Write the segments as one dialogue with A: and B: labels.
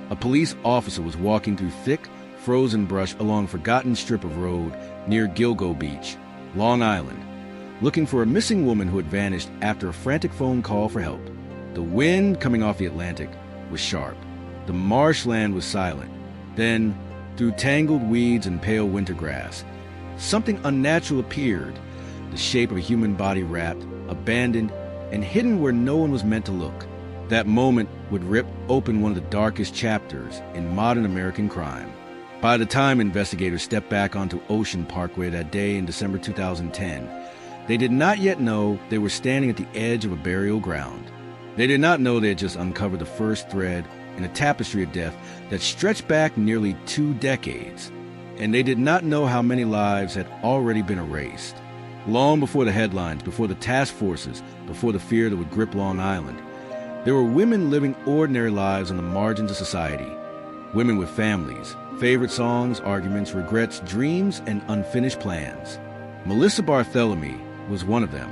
A: A police officer was walking through thick, frozen brush along a forgotten strip of road near Gilgo Beach, Long Island, looking for a missing woman who had vanished after a frantic phone call for help. The wind coming off the Atlantic was sharp. The marshland was silent. Then, through tangled weeds and pale winter grass, something unnatural appeared, the shape of a human body wrapped, abandoned, and hidden where no one was meant to look. That moment would rip open one of the darkest chapters in modern American crime. By the time investigators stepped back onto Ocean Parkway that day in December 2010, they did not yet know they were standing at the edge of a burial ground. They did not know they had just uncovered the first thread in a tapestry of death that stretched back nearly 2 decades. And they did not know how many lives had already been erased. Long before the headlines, before the task forces, before the fear that would grip Long Island, there were women living ordinary lives on the margins of society. Women with families, favorite songs, arguments, regrets, dreams, and unfinished plans. Melissa Barthélemy was one of them.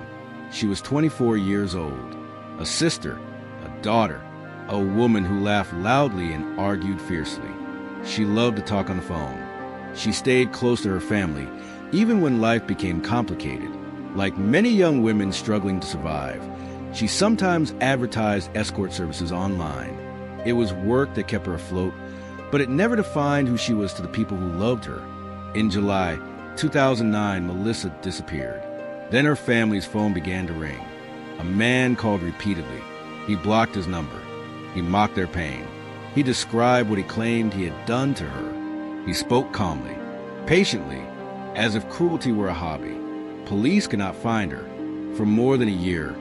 A: She was 24 years old, a sister, a daughter, a woman who laughed loudly and argued fiercely. She loved to talk on the phone. She stayed close to her family, even when life became complicated. Like many young women struggling to survive, she sometimes advertised escort services online. It was work that kept her afloat, but it never defined who she was to the people who loved her. In July 2009, Melissa disappeared. Then her family's phone began to ring. A man called repeatedly. He blocked his number. He mocked their pain. He described what he claimed he had done to her. He spoke calmly, patiently, as if cruelty were a hobby. Police could not find her. For more than a year,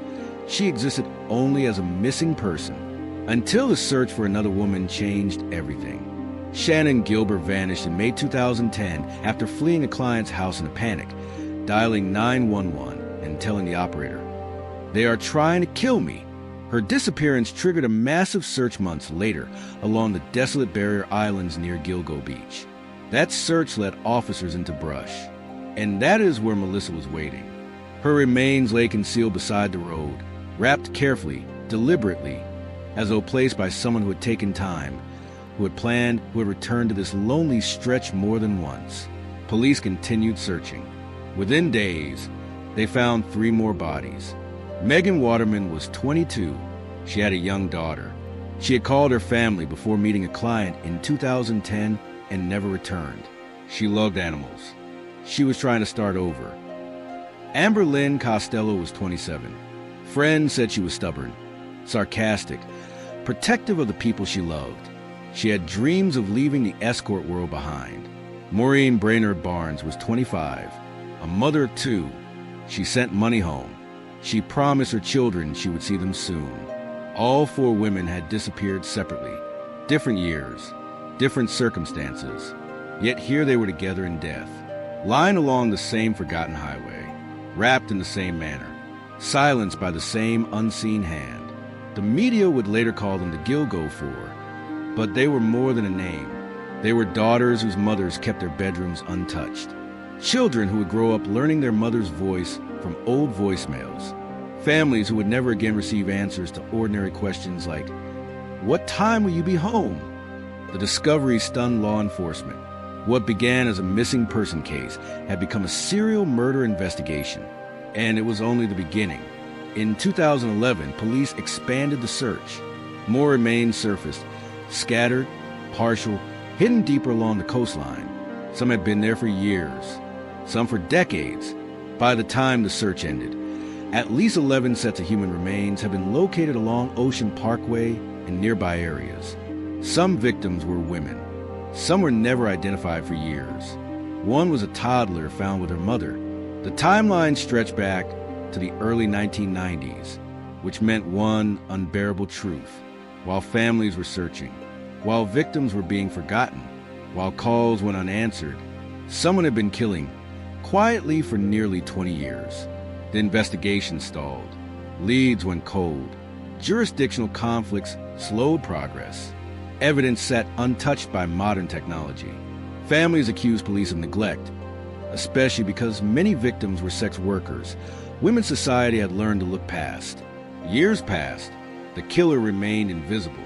A: she existed only as a missing person, until the search for another woman changed everything. Shannon Gilbert vanished in May 2010 after fleeing a client's house in a panic, dialing 911 and telling the operator, "They are trying to kill me." Her disappearance triggered a massive search months later along the desolate barrier islands near Gilgo Beach. That search led officers into brush, and that is where Melissa was waiting. Her remains lay concealed beside the road, wrapped carefully, deliberately, as though placed by someone who had taken time, who had planned, who had returned to this lonely stretch more than once. Police continued searching. Within days, they found 3 more bodies. Megan Waterman was 22. She had a young daughter. She had called her family before meeting a client in 2010 and never returned. She loved animals. She was trying to start over. Amber Lynn Costello was 27. Friends said she was stubborn, sarcastic, protective of the people she loved. She had dreams of leaving the escort world behind. Maureen Brainerd Barnes was 25, a mother of 2. She sent money home. She promised her children she would see them soon. All 4 women had disappeared separately. Different years, different circumstances. Yet here they were together in death, lying along the same forgotten highway, wrapped in the same manner, silenced by the same unseen hand. The media would later call them the Gilgo Four, but they were more than a name. They were daughters whose mothers kept their bedrooms untouched. Children who would grow up learning their mother's voice from old voicemails. Families who would never again receive answers to ordinary questions like, "What time will you be home?" The discovery stunned law enforcement. What began as a missing person case had become a serial murder investigation. And it was only the beginning. In 2011, police expanded the search. More remains surfaced, scattered, partial, hidden deeper along the coastline. Some had been there for years, some for decades. By the time the search ended, at least 11 sets of human remains have been located along Ocean Parkway and nearby areas. Some victims were women. Some were never identified for years. One was a toddler found with her mother. The timeline stretched back to the early 1990s, which meant one unbearable truth. While families were searching, while victims were being forgotten, while calls went unanswered, someone had been killing quietly for nearly 20 years. The investigation stalled. Leads went cold. Jurisdictional conflicts slowed progress. Evidence sat untouched by modern technology. Families accused police of neglect, especially because many victims were sex workers. Women's society had learned to look past. Years passed. The killer remained invisible.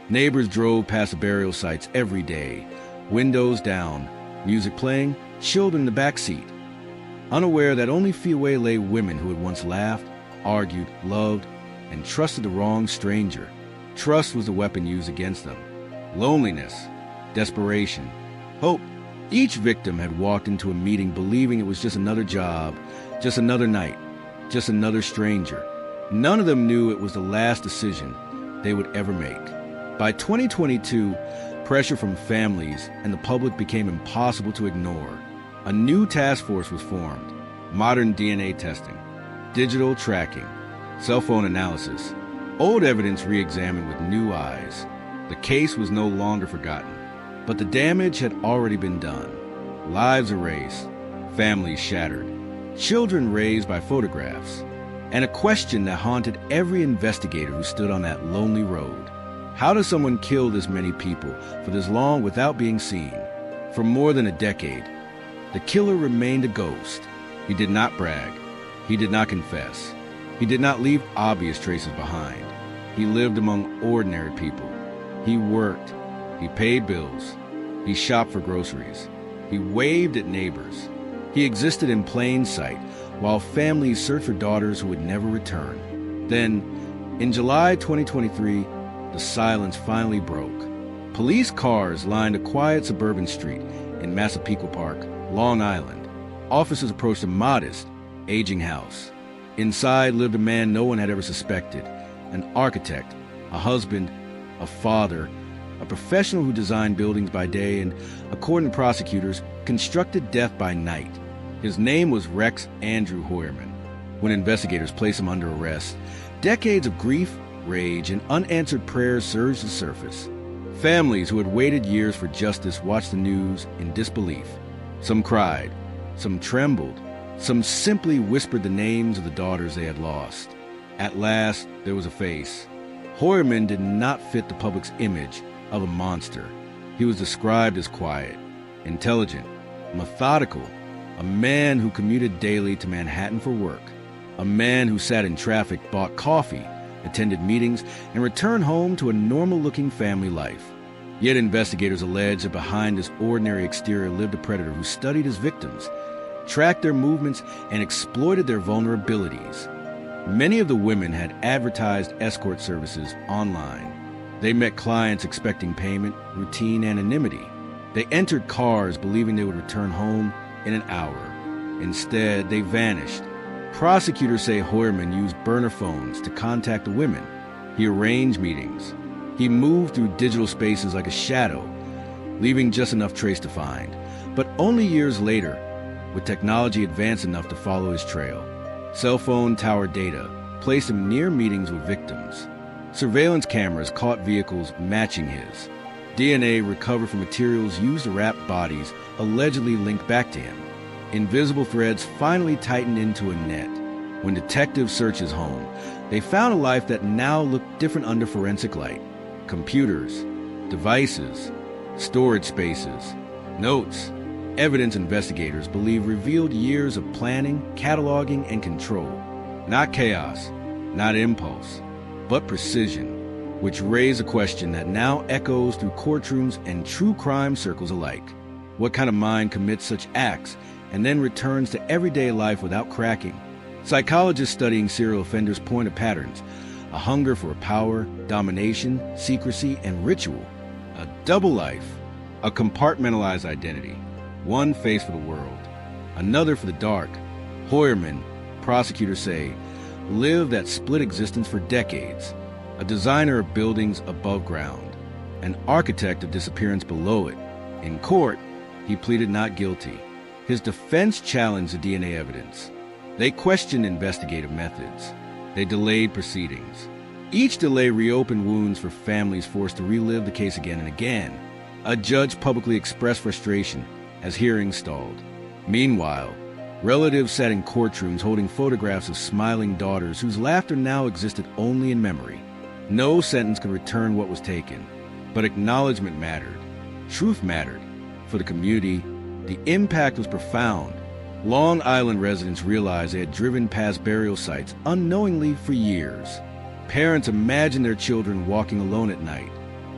A: Neighbors drove past the burial sites every day, windows down, music playing, children in the back seat, unaware that only few away lay women who had once laughed, argued, loved, and trusted the wrong stranger. Trust was the weapon used against them. Loneliness, desperation, hope. Each victim had walked into a meeting believing it was just another job, just another night, just another stranger. None of them knew it was the last decision they would ever make. By 2022, pressure from families and the public became impossible to ignore. A new task force was formed: modern DNA testing, digital tracking, cell phone analysis, old evidence re-examined with new eyes. The case was no longer forgotten, but the damage had already been done. Lives erased, families shattered, children raised by photographs, and a question that haunted every investigator who stood on that lonely road. How does someone kill this many people for this long without being seen? For more than a decade, the killer remained a ghost. He did not brag. He did not confess. He did not leave obvious traces behind. He lived among ordinary people. He worked. He paid bills. He shopped for groceries. He waved at neighbors. He existed in plain sight while families searched for daughters who would never return. Then, in July 2023, the silence finally broke. Police cars lined a quiet suburban street in Massapequa Park, Long Island. Officers approached a modest, aging house. Inside lived a man no one had ever suspected, an architect, a husband, a father, a professional who designed buildings by day and, according to prosecutors, constructed death by night. His name was Rex Andrew Hoyerman. When investigators placed him under arrest, decades of grief, rage, and unanswered prayers surged to the surface. Families who had waited years for justice watched the news in disbelief. Some cried, some trembled, some simply whispered the names of the daughters they had lost. At last, there was a face. Hoyerman did not fit the public's image of a monster. He was described as quiet, intelligent, methodical, a man who commuted daily to Manhattan for work, a man who sat in traffic, bought coffee, attended meetings, and returned home to a normal-looking family life. Yet investigators allege that behind this ordinary exterior lived a predator who studied his victims, tracked their movements, and exploited their vulnerabilities. Many of the women had advertised escort services online. They met clients expecting payment, routine anonymity. They entered cars believing they would return home in an hour. Instead, they vanished. Prosecutors say Hoyerman used burner phones to contact the women. He arranged meetings. He moved through digital spaces like a shadow, leaving just enough trace to find. But only years later, with technology advanced enough to follow his trail. Cell phone tower data placed him near meetings with victims. Surveillance cameras caught vehicles matching his. DNA recovered from materials used to wrap bodies allegedly linked back to him. Invisible threads finally tightened into a net. When detectives searched his home, they found a life that now looked different under forensic light. Computers, devices, storage spaces, notes, evidence investigators believe revealed years of planning, cataloging, and control. Not chaos, not impulse, but precision, which raised a question that now echoes through courtrooms and true crime circles alike. What kind of mind commits such acts and then returns to everyday life without cracking? Psychologists studying serial offenders point to patterns: a hunger for power, domination, secrecy, and ritual. A double life, a compartmentalized identity. One face for the world, another for the dark. Hoyerman, prosecutors say, lived that split existence for decades. A designer of buildings above ground, an architect of disappearance below it. In court, he pleaded not guilty. His defense challenged the DNA evidence. They questioned investigative methods. They delayed proceedings. Each delay reopened wounds for families forced to relive the case again and again. A judge publicly expressed frustration as hearings stalled. Meanwhile, relatives sat in courtrooms holding photographs of smiling daughters whose laughter now existed only in memory. No sentence could return what was taken, but acknowledgement mattered. Truth mattered. For the community, the impact was profound. Long Island residents realized they had driven past burial sites unknowingly for years. Parents imagined their children walking alone at night,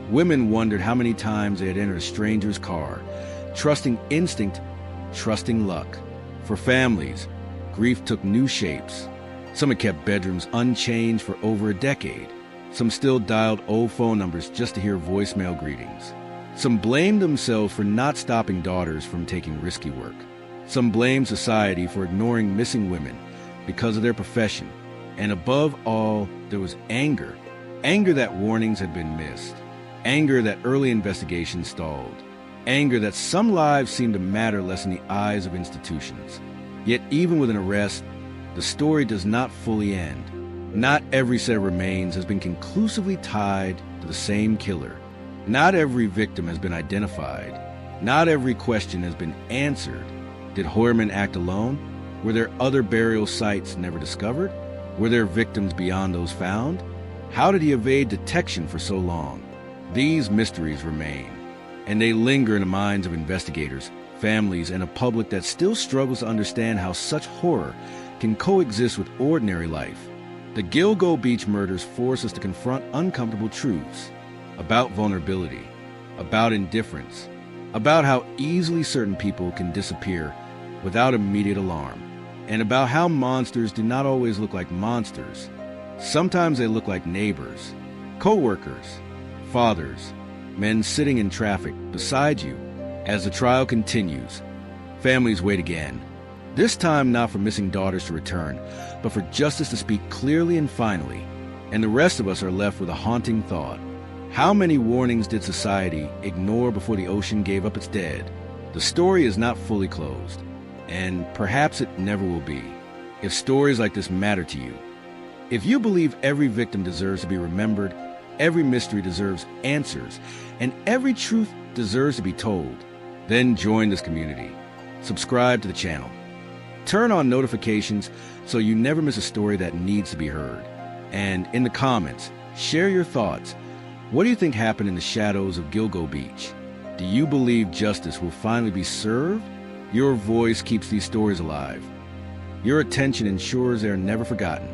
A: Women wondered how many times they had entered a stranger's car, trusting instinct, trusting luck. For families, grief took new shapes. Some had kept bedrooms unchanged for over a decade. Some still dialed old phone numbers just to hear voicemail greetings. Some blamed themselves for not stopping daughters from taking risky work. Some blamed society for ignoring missing women because of their profession. And above all, there was anger. Anger that warnings had been missed. Anger that early investigations stalled. Anger that some lives seemed to matter less in the eyes of institutions. Yet even with an arrest, the story does not fully end. Not every set of remains has been conclusively tied to the same killer. Not every victim has been identified. Not every question has been answered. Did Hoyerman act alone? Were there other burial sites never discovered? Were there victims beyond those found? How did he evade detection for so long? These mysteries remain, and they linger in the minds of investigators, families, and a public that still struggles to understand how such horror can coexist with ordinary life. The Gilgo Beach murders force us to confront uncomfortable truths about vulnerability, about indifference, about how easily certain people can disappear without immediate alarm, and about how monsters do not always look like monsters. Sometimes they look like neighbors, co-workers, fathers, men sitting in traffic beside you. As the trial continues, families wait again. This time not for missing daughters to return, but for justice to speak clearly and finally. And the rest of us are left with a haunting thought. How many warnings did society ignore before the ocean gave up its dead? The story is not fully closed, and perhaps it never will be. If stories like this matter to you, if you believe every victim deserves to be remembered, every mystery deserves answers, and every truth deserves to be told, then join this community. Subscribe to the channel. Turn on notifications so you never miss a story that needs to be heard. And in the comments, share your thoughts. What do you think happened in the shadows of Gilgo Beach? Do you believe justice will finally be served? Your voice keeps these stories alive. Your attention ensures they are never forgotten.